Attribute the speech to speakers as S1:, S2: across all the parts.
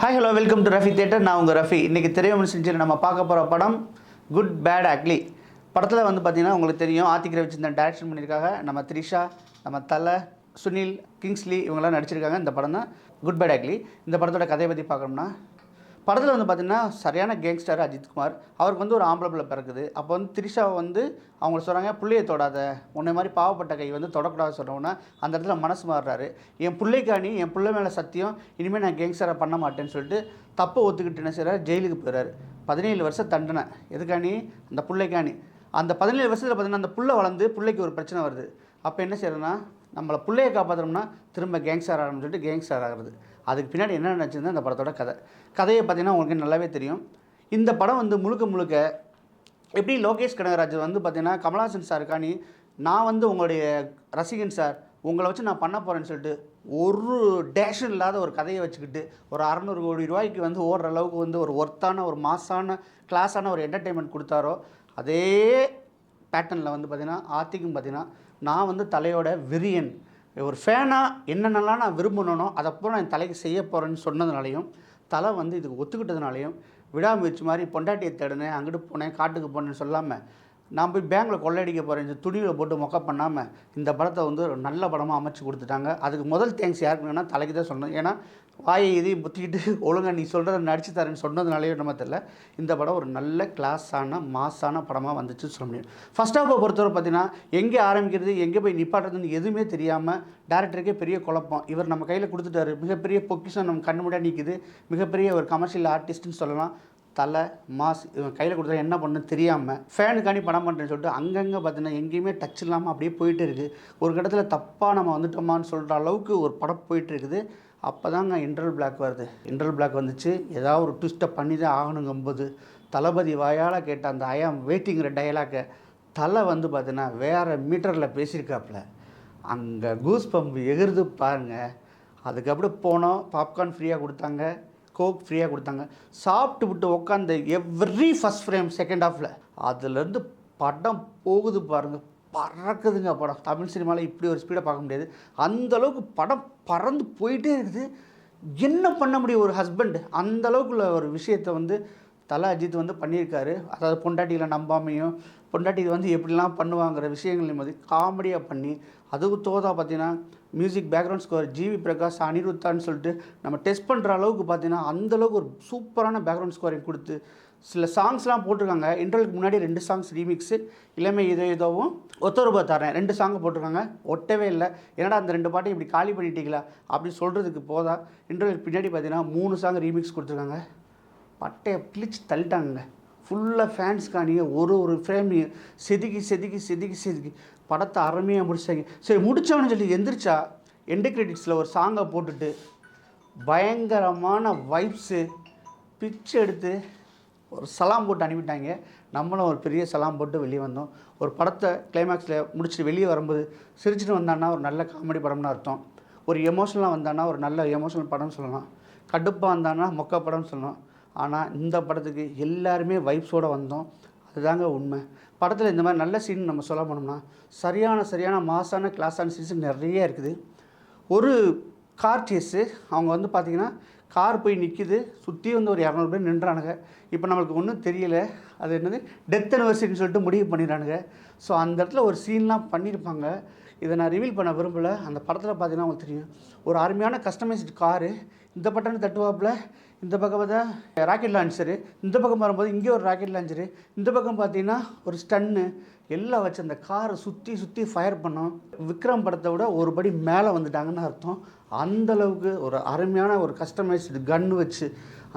S1: Hi hello welcome to Rafi theatre. நான் உங்கள் ரஃபி. இன்றைக்கி தெரியும் செஞ்சில் நம்ம பார்க்க போகிற படம் குட் பேட் அக்லி. படத்தில் வந்து பார்த்திங்கன்னா உங்களுக்கு தெரியும், ஆத்திக் ரவிச்சந்திரன் டைரக்ஷன் பண்ணியிருக்காங்க. நம்ம த்ரிஷா, நம்ம தலை, சுனில், கிங்ஸ்லி இவங்கெல்லாம் நடிச்சிருக்காங்க. இந்த படம் தான் குட் பேட் அக்லி. இந்த படத்தோட கதையை பற்றி பார்க்கணும்னா, படத்தில் வந்து பார்த்திங்கன்னா சரியான கேங்ஸ்டர் அஜித்குமார். அவருக்கு வந்து ஒரு ஆம்பளை பிள்ளை பிறக்குது. அப்போ வந்து த்ரிஷாவை வந்து அவங்க சொல்கிறாங்க, பிள்ளையை தொடாத, உன்னை மாதிரி பாவப்பட்ட கை வந்து தொடக்கூடாது சொல்கிறோன்னா அந்த இடத்துல மனசு மாறுறாரு. என் பிள்ளைக்காணி, என் பிள்ளை மேலே சத்தியம், இனிமேல் நான் கேங்ஸ்டரை பண்ண மாட்டேன்னு சொல்லிட்டு தப்பை ஒத்துக்கிட்டு என்ன செய்கிறார், ஜெயிலுக்கு போயிறாரு. 17 வருஷம் தண்டனை. எதுக்காணி? அந்த பிள்ளைக்காணி. அந்த 17 வருஷத்தில் பார்த்திங்கன்னா அந்த புள்ளை வளர்ந்து பிள்ளைக்கு ஒரு பிரச்சனை வருது. அப்போ என்ன செய்யறதுன்னா, நம்மளை பிள்ளையை காப்பாற்றணும்னா திரும்ப கேங்ஸ்டர் ஆகணும்னு சொல்லிட்டு கேங்ஸ்டர் ஆகிறது. அதுக்கு பின்னாடி என்ன நினச்சிருந்தா இந்த படத்தோட கதையை பார்த்திங்கன்னா உங்களுக்கு நல்லாவே தெரியும். இந்த படம் வந்து முழுக்க எப்படி லோகேஷ் கனகராஜ் வந்து பார்த்திங்கன்னா கமல்ஹாசன் சார் காணி, நான் வந்து உங்களுடைய ரசிகன் சார், உங்களை வச்சு நான் பண்ண போகிறேன்னு சொல்லிட்டு ஒரு டேஷன் இல்லாத ஒரு கதையை வச்சுக்கிட்டு ஒரு 600 கோடி ரூபாய்க்கு வந்து ஓடுற அளவுக்கு வந்து ஒரு ஒர்த்தான, ஒரு மாசான, கிளாஸான ஒரு என்டர்டெயின்மெண்ட் கொடுத்தாரோ, அதே பேட்டர்னில் வந்து பார்த்திங்கன்னா ஆத்திக்கும் பார்த்திங்கன்னா நான் வந்து தலையோட விரியன், ஒரு ஃபேனாக என்னென்னலாம் நான் விரும்பணும் அதை பூரா நான் என் தலைக்கு செய்ய போகிறேன்னு சொன்னதுனாலையும், தலை வந்து இதுக்கு ஒத்துக்கிட்டதுனாலையும், விடாமுயற்சி மாதிரி பொண்டாட்டியை தேடினேன், அங்கிட்டு போனேன், காட்டுக்கு போனேன்னு சொல்லாமல் நான் போய் பேங்கில் கொள்ளையடிக்க போகிறேன் இந்த துணியில் போட்டு மொக்க பண்ணாமல் இந்த படத்தை வந்து ஒரு நல்ல படமாக அமைச்சு கொடுத்துட்டாங்க. அதுக்கு முதல் தேங்க்ஸ் யாருக்குன்னா தலைக்கு தான் சொன்னேன். ஏன்னா வாயை இதையும் புத்திக்கிட்டு ஒழுங்காக நீ சொல்கிறத நடிச்சு தரேன்னு சொன்னதுனாலே நம்ம தெரியல, இந்த படம் ஒரு நல்ல கிளாஸான மாஸான படமாக வந்துச்சுன்னு சொல்ல முடியும். ஃபஸ்ட் ஹாஃபை பொறுத்தவரை பார்த்தீங்கன்னா எங்கே ஆரம்பிக்கிறது, எங்கே போய் நிப்பாட்டுறதுன்னு எதுவுமே தெரியாமல் டேரக்டருக்கே பெரிய குழப்பம். இவர் நம்ம கையில் கொடுத்துட்டாரு, மிகப்பெரிய பொக்கிஷம் நம்ம கண்ணு முன்னாடி நிற்கிது, மிகப்பெரிய ஒரு கமர்ஷியல் ஆர்டிஸ்ட்னு சொல்லலாம். தலை மாஸ் இவன் கையில் கொடுத்தா என்ன பண்ணுன்னு தெரியாமல் ஃபேனுக்காண்டி படம் பண்ணுறேன்னு சொல்லிட்டு அங்கங்கே பார்த்தீங்கன்னா எங்கேயுமே டச் இல்லாமல் அப்படியே போயிட்டு இருக்குது. ஒரு கட்டத்தில் தப்பாக நம்ம வந்துட்டோமான்னு சொல்கிற அளவுக்கு ஒரு படம் போயிட்டு இருக்குது. அப்போ தாங்க இன்டர்வல் பிளாக் வருது. இன்டர்வல் பிளாக் வந்துச்சு, ஏதாவது ஒரு ட்விஸ்ட்டை பண்ணி தான் ஆகணுங்கும்போது தளபதி வாயால் கேட்ட அந்த ஐயாம் வெயிட்டிங்கிற டயலாக்கை தலை வந்து பார்த்தீங்கன்னா வேறு மீட்டரில் பேசியிருக்காப்புல. அங்கே கூஸ் பம்பு எகிருது பாருங்கள். அதுக்கப்புறம் போனோம், பாப்கார்ன் ஃப்ரீயாக கொடுத்தாங்க, கோக் ஃப்ரீயாக கொடுத்தாங்க, சாப்பிட்டு விட்டு உட்காந்து எவ்ரி ஃபஸ்ட் ஃப்ரேம் செகண்ட் ஹாஃபில் அதுலேருந்து படம் போகுது பாருங்கள், பறக்குதுங்க படம். தமிழ் சினிமாவில் இப்படி ஒரு ஸ்பீடை பார்க்க முடியாது. அந்தளவுக்கு படம் பறந்து போயிட்டே இருக்குது. என்ன பண்ண முடியும் ஒரு ஹஸ்பண்ட், அந்தளவுக்குள்ள ஒரு விஷயத்தை வந்து தலை அஜித் வந்து பண்ணியிருக்காரு. அதாவது பொண்டாட்டிகளை நம்பாமையும், பொண்டாட்டிகள் வந்து எப்படிலாம் பண்ணுவாங்கிற விஷயங்களையும் வந்து காமெடியாக பண்ணி, அதுக்கு தோதா பார்த்தீங்கன்னா music background score G V Prakash, அனிருத்தான்னு சொல்லிட்டு நம்ம டெஸ்ட் பண்ணுற அளவுக்கு பார்த்தீங்கன்னா அந்தளவுக்கு ஒரு சூப்பரான பேக்ரவுண்ட் ஸ்கோரிங் கொடுத்து சில சாங்ஸ்லாம் போட்டிருக்காங்க. இன்டர்வலுக்கு முன்னாடி 2 சாங்ஸ் ரீமிக்ஸு, இளமை இதோவும் ஒத்தரூபா தரேன் 2 சாங்கை போட்டிருக்காங்க. ஒட்டவே இல்லை. என்னடா அந்த 2 பாட்டையும் இப்படி காலி பண்ணிட்டீங்களா அப்படி சொல்கிறதுக்கு போதா, இன்டர்வலுக்கு பின்னாடி பார்த்தீங்கன்னா 3 சாங் ரீமிக்ஸ் கொடுத்துருக்காங்க. பட்டையை பிழிச்சு தள்ளிட்டாங்க. ஃபுல்லாக ஃபேன்ஸ்கானிங்க ஒரு ஃப்ரேமையும் செதுக்கி படத்தை அருமையாக முடிச்சாங்க. சரி முடித்தவனு சொல்லி எந்திரிச்சா எண்டு கிரெடிட்ஸில் ஒரு சாங்கை போட்டுட்டு பயங்கரமான வைப்ஸு பிச்சு எடுத்து ஒரு சலாம் போட்டு அனுப்பிட்டாங்க. நம்மளும் ஒரு பெரிய சலாம் போட்டு வெளியே வந்தோம். ஒரு படத்தை கிளைமேக்ஸில் முடிச்சுட்டு வெளியே வரும்போது சிரிச்சுட்டு வந்தான்னா ஒரு நல்ல காமெடி படம்னு அர்த்தம். ஒரு எமோஷனலாக வந்தான்னா ஒரு நல்ல எமோஷனல் படம்னு சொல்லலாம். கடுப்பாக வந்தான்னா மொக்க படம்னு சொல்லலாம். ஆனால் இந்த படத்துக்கு எல்லாருமே வைப்ஸோடு வந்தோம். அதுதாங்க உண்மை. படத்தில் இந்த மாதிரி நல்ல சீன் நம்ம சொல்ல போனோம்னா சரியான மாசான கிளாஸான சீன்ஸ் நிறைய இருக்குது. ஒரு கார் சேஸு, அவங்க வந்து பார்த்திங்கன்னா கார் போய் நிற்கிது, சுற்றி வந்து ஒரு 200 பேர் நின்றானுங்க. இப்போ நம்மளுக்கு ஒன்றும் தெரியலை, அது என்னது டெத் அனிவர்சரின்னு சொல்லிட்டு முடிவு பண்ணிடுறானுங்க. ஸோ அந்த இடத்துல ஒரு சீன்லாம் பண்ணியிருப்பாங்க. இதை நான் ரிவீல் பண்ண விரும்பலை. அந்த படத்தில் பார்த்தீங்கன்னா உங்களுக்கு தெரியும், ஒரு அருமையான கஸ்டமைஸ்டு காரு, இந்த பட்டனை தட்டுவாப்பில், இந்த பக்கம் பார்த்தா ராக்கெட் லான்ச்சரு, இந்த பக்கம் வரும்போது இங்கே ஒரு ராக்கெட் லான்ச்சரு, இந்த பக்கம் பார்த்தீங்கன்னா ஒரு ஸ்டன்னு எல்லாம் வச்சு அந்த காரை சுற்றி ஃபயர் பண்ணோம். விக்ரம் படத்தை விட ஒரு படி மேலே வந்துட்டாங்கன்னு அர்த்தம். அந்தளவுக்கு ஒரு அருமையான ஒரு கஸ்டமைஸ்டு கன்று வச்சு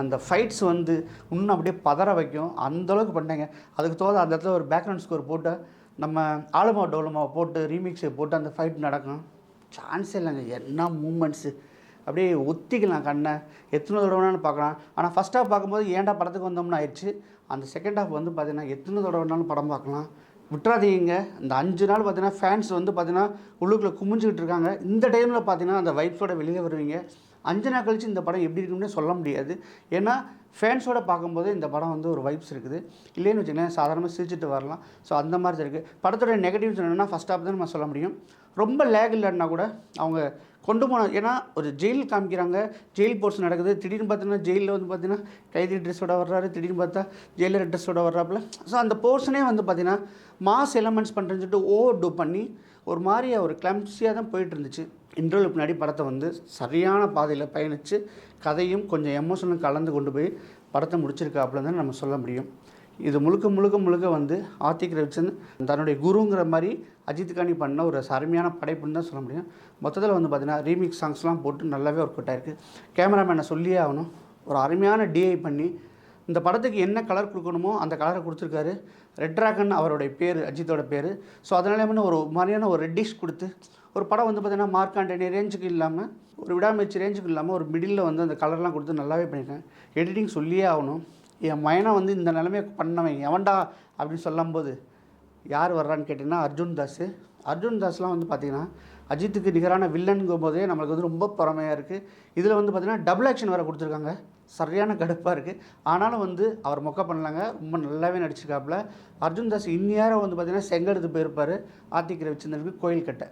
S1: அந்த ஃபைட்ஸ் வந்து இன்னும் அப்படியே பதற வைக்கும். அந்தளவுக்கு பண்ணிட்டாங்க. அதுக்கு தோத அந்த இடத்துல ஒரு பேக்ரவுண்ட் ஸ்கோர் போட்டு நம்ம ஆலமா டோலமாவை போட்டு ரீமிக்ஸை போட்டு அந்த ஃபைட் நடக்கும். சான்ஸே இல்லைங்க. என்ன மூமெண்ட்ஸு, அப்படியே ஒத்திக்கலாம் கண்ணை, எத்தனை தடவைனாலும் பார்க்கலாம். ஆனால் ஃபஸ்ட் ஹாஃப் பார்க்கும்போது ஏன்டா படத்துக்கு வந்தோம்னு ஆயிடுச்சு. அந்த செகண்ட் ஹாஃப் வந்து பார்த்திங்கன்னா எத்தனை தடவைனாலும் படம் பார்க்கலாம். விட்டுறாதீங்க. இந்த 5 நாள் பார்த்தீங்கன்னா ஃபேன்ஸ் வந்து பார்த்திங்கன்னா உள்ளுக்குள்ளே குமிஞ்சிக்கிட்டு இருக்காங்க. இந்த டைமில் பார்த்தீங்கன்னா அந்த வைப்ஸோட வெளியே வருவீங்க. 5 நாள் கழிச்சு இந்த படம் எப்படி இருக்குன்னு சொல்ல முடியாது. ஏன்னா ஃபேன்ஸோடு பார்க்கும்போது இந்த படம் வந்து ஒரு வைப்ஸ் இருக்குது. இல்லைன்னு வச்சுக்கோங்களேன், சாதாரணமாக சிரிச்சுட்டு வரலாம். ஸோ அந்த மாதிரி இருக்குது. படத்தோட நெகட்டிவ்ஸ் என்னென்னா ஃபஸ்ட் ஹாஃப் தான் நம்ம சொல்ல முடியும். ரொம்ப லேக் இல்லைன்னா கூட அவங்க கொண்டு போனால் ஏன்னா ஒரு ஜெயில் காமிக்கிறாங்க, ஜெயில் போர்ஷன் நடக்குது. திடீர்னு பார்த்தீங்கன்னா ஜெயிலில் வந்து பார்த்தீங்கன்னா கைதி ட்ரெஸ்ஸோட வர்றாரு, திடீர்னு பார்த்தா ஜெயிலர் ட்ரெஸ்ஸோட வர்றாப்புல. ஸோ அந்த போர்ஷனே வந்து பார்த்தீங்கன்னா மாஸ் எலமெண்ட்ஸ் பண்ணுறேன்னு சொல்லிட்டு ஓவர் டூ பண்ணி ஒரு மாதிரி ஒரு கிளம்ஸியாக தான் போயிட்டு இருந்துச்சு. இன்டர்வலுக்கு முன்னாடி படத்தை வந்து சரியான பாதையில் பயணித்து கதையும் கொஞ்சம் எமோஷனும் கலந்து கொண்டு போய் படத்தை முடிச்சிருக்காப்புல தான் நம்ம சொல்ல முடியும். இது முழுக்க வந்து ஆத்திக் ரவிச்சந்திரன் தன்னுடைய குருங்கிற மாதிரி அஜித்துக்காண்டி பண்ண ஒரு அருமையான படைப்புன்னு தான் சொல்ல முடியும். மொத்தத்தில் வந்து பார்த்திங்கன்னா ரீமிக்ஸ் சாங்ஸ்லாம் போட்டு நல்லாவே ஒர்க் அவுட் ஆயிருக்கு. கேமராமேனை சொல்லியே ஆகணும், ஒரு அருமையான டிஐ பண்ணி இந்த படத்துக்கு என்ன கலர் கொடுக்கணுமோ அந்த கலரை கொடுத்துருக்காரு. ரெட் ட்ராகன் அவருடைய பேர், அஜித்தோட பேர். ஸோ அதனால ஒரு மாதிரியான ஒரு ரெட்டிஷ் கொடுத்து ஒரு படம் வந்து பார்த்திங்கன்னா மார்க் ஆண்டனி ரேஞ்சுக்கு இல்லாமல், ஒரு விடாமுயற்சி ரேஞ்சுக்கு இல்லாமல் ஒரு மிடில் வந்து அந்த கலர்லாம் கொடுத்து நல்லாவே பண்ணியிருக்கேன். எடிட்டிங் சொல்லியே ஆகணும். என் மயனை வந்து இந்த நிலைமையை பண்ணவன் எவன்டா அப்படின்னு சொல்லும்போது யார் வர்றான்னு கேட்டிங்கன்னா அர்ஜுன் தாஸ்லாம் வந்து பார்த்திங்கன்னா அஜித்துக்கு நிகரான வில்லனுங்கும் போதே நம்மளுக்கு வந்து ரொம்ப பொறாமையாக இருக்குது. இதில் வந்து பார்த்திங்கன்னா டபுள் ஆக்ஷன் வேறு கொடுத்துருக்காங்க, சரியான கடுப்பாக இருக்குது. ஆனாலும் வந்து அவர் மொக்க பண்ணலாங்க, ரொம்ப நல்லாவே நடிச்சிருக்காப்புல. அர்ஜுன் தாஸ் இந்நேரம் வந்து பார்த்திங்கன்னா செங்கெடுத்து போயிருப்பார் ஆத்திக் ரவிச்சந்திரனுக்கு கோயில் கட்ட.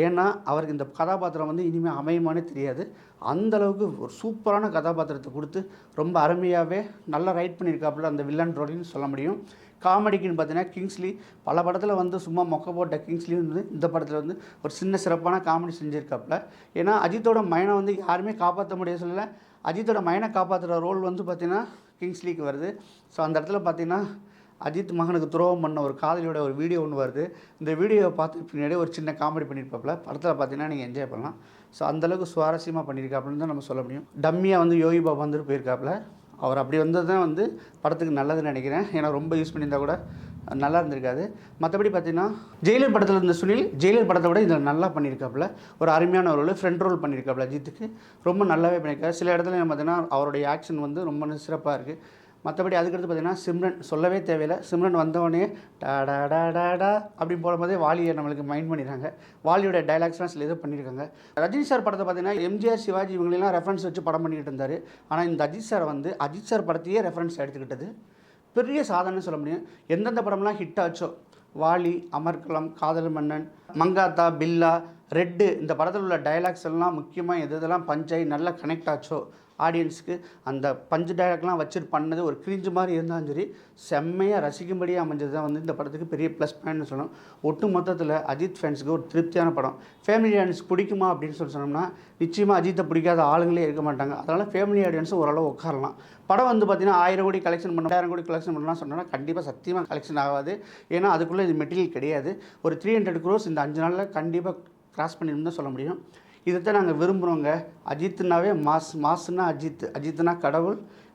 S1: ஏன்னா அவருக்கு இந்த கதாபாத்திரம் வந்து இனிமேல் அமையுமானே தெரியாது. அந்தளவுக்கு ஒரு சூப்பரான கதாபாத்திரத்தை கொடுத்து ரொம்ப அருமையாகவே நல்லா ரைட் பண்ணியிருக்காப்புல அந்த வில்லன் ரோலின்னு சொல்ல முடியும். காமெடிக்குன்னு பார்த்தீங்கன்னா கிங்ஸ்லி பல படத்தில் வந்து சும்மா மொக்க போட்ட கிங்ஸ்லி வந்து இந்த படத்தில் வந்து ஒரு சின்ன சிறப்பான காமெடி செஞ்சுருக்காப்புல. ஏன்னா அஜித்தோட மைனை வந்து யாருமே காப்பாற்ற முடியாது சொல்லலை, அஜித்தோட மைனை காப்பாற்றுற ரோல் வந்து பார்த்திங்கன்னா கிங்ஸ்லிக்கு வருது. ஸோ அந்த இடத்துல பார்த்திங்கன்னா அஜித் மகனுக்கு துரோகம் பண்ண ஒரு காதலியோட ஒரு வீடியோ ஒன்று வருது. இந்த வீடியோவை பார்த்து பின்னாடி ஒரு சின்ன காமெடி பண்ணியிருப்பாப்புல. படத்தில் பார்த்தீங்கன்னா நீங்கள் என்ஜாய் பண்ணலாம். ஸோ அந்தளவுக்கு சுவாரஸ்யமாக பண்ணியிருக்காப்புலன்னு தான் நம்ம சொல்ல முடியும். டம்மியாக வந்து யோகி பாபா வந்துட்டு போயிருக்காப்புல. அவர் அப்படி வந்தது தான் வந்து படத்துக்கு நல்லதுன்னு நினைக்கிறேன். ஏன்னா ரொம்ப யூஸ் பண்ணியிருந்தால் கூட நல்லா இருந்திருக்காது. மற்றபடி பார்த்திங்கன்னா ஜெயிலர் படத்தில் இருந்த சுனில் ஜெயிலர் படத்தை விட இதில் நல்லா பண்ணியிருக்காப்புல. ஒரு அருமையான ரோல், ஃப்ரெண்ட் ரோல் பண்ணியிருக்காப்புல அஜித்துக்கு. ரொம்ப நல்லாவே பண்ணியிருக்காரு. சில இடத்துல பார்த்திங்கன்னா அவருடைய ஆக்ஷன் வந்து ரொம்ப சிறப்பாக இருக்குது. மற்றபடி அதுக்கடுத்து பார்த்திங்கன்னா சிம்ரன் சொல்லவே தேவையில்லை. சிம்ரன் வந்தவொடனே டாடா டாடா அப்படின்னு போடும்போதே வாலியை நம்மளுக்கு மைண்ட் பண்ணிடுறாங்க. வாலியோட டைலாக்ஸ்லாம் சில இது பண்ணியிருக்காங்க. ரஜினி சார் படத்தை பார்த்திங்கன்னா எம்ஜிஆர், சிவாஜி இவங்களெல்லாம் ரெஃபரன்ஸ் வச்சு படம் பண்ணிக்கிட்டு இருந்தார். ஆனால் இந்த அஜித் சார் வந்து அஜித் சார் படத்தையே ரெஃபரன்ஸ் எடுத்துக்கிட்டது பெரிய சாதனைன்னு சொல்ல முடியும். எந்தெந்த படம்லாம் ஹிட் ஆச்சோ, வாலி, அமர்கலம், காதல் மன்னன், மங்காத்தா, பில்லா, ரெட்டு, இந்த படத்தில் உள்ள டைலாக்ஸ் எல்லாம் முக்கியமாக எதெல்லாம் பஞ்சாயி நல்லா கனெக்ட் ஆச்சோ ஆடியன்ஸுக்கு, அந்த பஞ்சு டைலாக்லாம் வச்சுட்டு பண்ணது ஒரு கிரிஞ்சு மாதிரி இருந்தாலும் சரி செம்மையாக ரசிக்கும்படியாக அமைஞ்சது தான் வந்து இந்த படத்துக்கு பெரிய ப்ளஸ் பாயிண்ட்னு சொல்லணும். ஒட்டு மொத்தத்தில் அஜித் ஃபேன்ஸுக்கு ஒரு திருப்தியான படம். ஃபேமிலி ஆடியன்ஸ் பிடிக்குமா அப்படின்னு சொன்னோம்னா நிச்சயமாக அஜித்தை பிடிக்காத ஆளுங்களே இருக்க மாட்டாங்க. அதனால் ஃபேமிலி ஆடியன்ஸும் ஓரளவு உட்காரலாம். படம் வந்து பார்த்திங்கன்னா 1000 கோடி கலெக்ஷன் பண்ண 1000 கோடி கலெக்ஷன் பண்ணலாம் சொன்னோன்னா கண்டிப்பாக சத்தியமாக கலெக்ஷன் ஆகாது. ஏன்னா அதுக்குள்ளே இது மெட்டீரியல் கிடையாது. ஒரு 300 crores இந்த 5 நாளில் கண்டிப்பாக கிராஸ் பண்ணிருந்து தான் சொல்ல முடியும். இதைத்தான் நாங்கள் விரும்புகிறோங்க. அஜித்னாவே மாஸ்னா அஜித்னா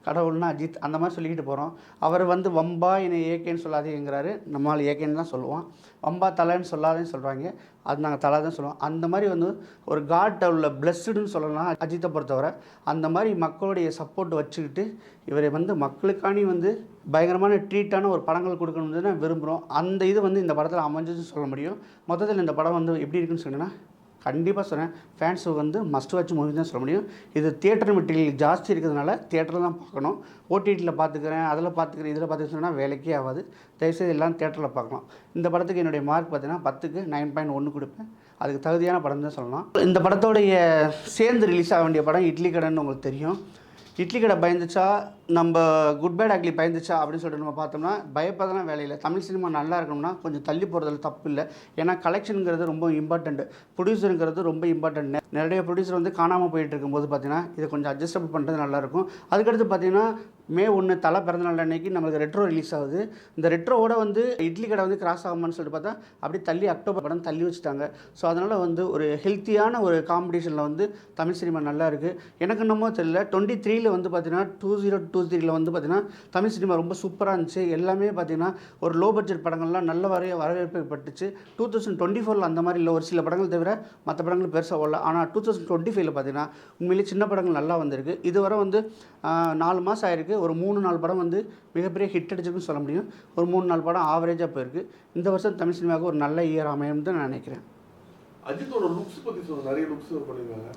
S1: கடவுள்னா அஜித், அந்த மாதிரி சொல்லிக்கிட்டு போகிறோம். அவர் வந்து வம்பா என்னை ஏகேன்னு சொல்லாதேங்கிறாரு, நம்மளால் ஏகேன்னு தான் சொல்லுவோம். வம்பா தலைன்னு சொல்லாதேன்னு சொல்கிறாங்க, அது நாங்கள் தலை தான் சொல்லுவோம். அந்த மாதிரி வந்து ஒரு காட் உள்ள பிளஸ்டுன்னு சொல்லலாம் அஜித்தை பொறுத்தவரை. அந்த மாதிரி மக்களுடைய சப்போர்ட் வச்சுக்கிட்டு இவரை வந்து மக்களுக்காண்டி வந்து பயங்கரமான ட்ரீட்டான ஒரு படங்கள் கொடுக்கணும்னு தான் விரும்புகிறோம். அந்த இது வந்து இந்த படத்தில் அமைஞ்சதுன்னு சொல்ல முடியும். மொத்தத்தில் இந்த படம் வந்து எப்படி இருக்குன்னு சொன்னீங்கன்னா கண்டிப்பாக சொன்னேன், ஃபேன்ஸு வந்து மஸ்ட் வாட்ச் மூவி தான் சொல்ல முடியும். இது தியேட்டர் மெட்டீரியல் ஜாஸ்தி இருக்கிறதுனால தியேட்டரில் தான் பார்க்கணும். ஓடிடியில் பார்த்துக்கிறேன், அதில் பார்த்துக்கிறேன், இதில் பார்த்துக்கிறேன் சொன்னால் வேலைக்கே ஆகாது. தயவுசெய்து எல்லாம் தியேட்டரில் பார்க்கலாம். இந்த படத்துக்கு என்னுடைய மார்க் பார்த்தீங்கன்னா 10க்கு 9.1 கொடுப்பேன். அதுக்கு தகுதியான படம் தான் சொல்லலாம். இந்த படத்தோடைய சேர்ந்து ரிலீஸ் ஆக வேண்டிய படம் இட்லி கடைன்னு உங்களுக்கு தெரியும். இட்லி கடை பயந்துச்சா, நம்ம குட் பேட் அக்லி பயந்துச்சா அப்படின்னு சொல்லிட்டு நம்ம பார்த்தோம்னா பயப்படலாம் வேலையில். தமிழ் சினிமா நல்லா இருக்கணும்னா கொஞ்சம் தள்ளி போகிறதுல தப்பு இல்லை. ஏன்னா கலெக்ஷனுங்கிறது ரொம்ப இம்பார்ட்டண்ட், ப்ரொடியூசருங்கிறது ரொம்ப இம்பார்ட்டன்ட். நிறைய ப்ரொடியூசர் வந்து காணாமல் போயிட்டு இருக்கும்போது பார்த்தீங்கன்னா இதை கொஞ்சம் அட்ஜஸ்டபிள் பண்ணுறது நல்லாயிருக்கும். அதுக்கடுத்து பார்த்தீங்கன்னா May 1 தலை பிறந்தநாள் அன்னைக்கு நம்மளுக்கு ரெட்ரோ ரிலீஸ் ஆகுது. இந்த ரெட்ரோவோட வந்து இட்லி கடை வந்து கிராஸ் ஆகுமான்னு சொல்லிட்டு பார்த்தா அப்படி தள்ளி அக்டோபர் படம் தள்ளி வச்சுட்டாங்க. ஸோ அதனால் வந்து ஒரு ஹெல்த்தியான ஒரு காம்படிஷனில் வந்து தமிழ் சினிமா நல்லா இருக்குது. எனக்கு என்னமோ தெரியல, 23 வந்து பார்த்தீங்கன்னா 2023 வந்து பார்த்தீங்கன்னா தமிழ் சினிமா ரொம்ப சூப்பராக இருந்துச்சு. எல்லாமே பார்த்தீங்கன்னா ஒரு லோ பட்ஜெட் படங்கள்லாம் நல்ல வரவேற்பு பட்டுச்சு. 2024 அந்த மாதிரி இல்லை, ஒரு சில படங்கள் தவிர மற்ற படங்கள் பெருசாக ஓடல. ஆனால் 2025 பார்த்தீங்கன்னா உண்மையிலேயே சின்ன படங்கள் நல்லா வந்திருக்கு. இதுவரை வந்து 4 மாதம் ஆயிருக்கு. ஒரு 3-4 படம் வந்து மிகப்பெரிய ஹிட் அடிச்சிருக்குன்னு சொல்ல முடியும். ஒரு 3-4 படம் ஆவரேஜாக போயிருக்கு. இந்த வருஷம் தமிழ் சினிமாவுக்கு ஒரு நல்ல இயர் அமையும்னு தான் நான் நினைக்கிறேன்.
S2: அஜித்தோட லுக்ஸ் பற்றி சொல்லுங்கள், நிறைய லுக்ஸ் பண்ணியிருக்காங்க.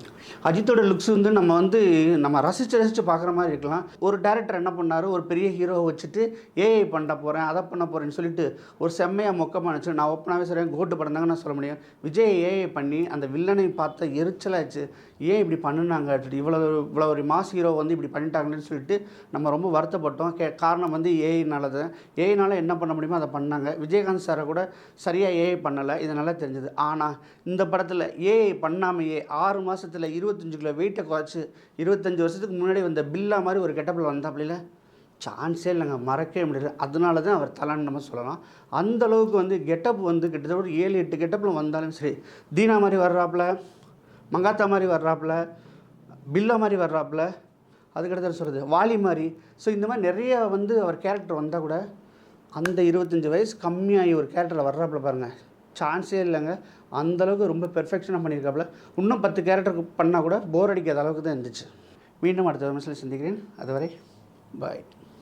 S1: அஜித்தோட லுக்ஸ் வந்து நம்ம ரசித்து பார்க்குற மாதிரி இருக்கலாம். ஒரு டேரக்டர் என்ன பண்ணார், ஒரு பெரிய ஹீரோவை வச்சுட்டு ஏஐ பண்ண போகிறேன், அதை பண்ண போகிறேன்னு சொல்லிட்டு ஒரு செம்மையாக மொக்கமாக நினச்சி நான் ஓப்பனாகவே சரியாக கோட்டு படம் தாங்க நான் சொல்ல முடியும். விஜய் ஏஐ பண்ணி அந்த வில்லனை பார்த்த எரிச்சலாச்சு. ஏன் இப்படி பண்ணினாங்க, இவ்வளோ ஒரு மாஸ் ஹீரோ வந்து இப்படி பண்ணிட்டாங்கன்னு சொல்லிட்டு நம்ம ரொம்ப வருத்தப்பட்டோம். காரணம் வந்து ஏஐனால தான். ஏஐனால என்ன பண்ண முடியுமோ அதை பண்ணாங்க. விஜயகாந்த் சாரை கூட சரியாக ஏஐ பண்ணலை, இது நல்லா தெரிஞ்சது. ஆனால் இந்த படத்தில் ஏஐ பண்ணாமையே 6 மாதத்தில் 25 கிலோ வெயிட்டை குறைச்சி 25 வருஷத்துக்கு முன்னாடி வந்த பில்லா மாதிரி ஒரு கெட்டப்பில் வந்தாப்புல சான்ஸே இல்லைங்க, மறக்கவே முடியல. அதனால தான் அவர் தலான்னு நம்ம சொல்லலாம். அந்தளவுக்கு வந்து கெட்டப் வந்து கிட்டத்தட்ட ஒரு 7-8 கெட்டப்பில் வந்தாலும் சரி, தீனா மாதிரி வர்றாப்புல, மங்காத்தா மாதிரி வர்றாப்புல, பில்லா மாதிரி வர்றாப்புல, அதுக்கடுத்து சொல்கிறது வாலி மாதிரி. ஸோ இந்த மாதிரி நிறைய வந்து அவர் கேரக்டர் வந்தால் கூட அந்த 25 வயசு கம்மியாகி ஒரு கேரக்டரில் வர்றாப்புல பாருங்கள், சான்ஸே இல்லைங்க. அந்தளவுக்கு ரொம்ப பெர்ஃபெக்ஷனாக பண்ணியிருக்காப்புல. இன்னும் 10 கேரக்டருக்கு பண்ணால் கூட போர் அடிக்காத அளவுக்கு தான் இருந்துச்சு. மீண்டும் அடுத்த விமர்சனம் சந்திக்கிறேன். அதுவரை பாய்.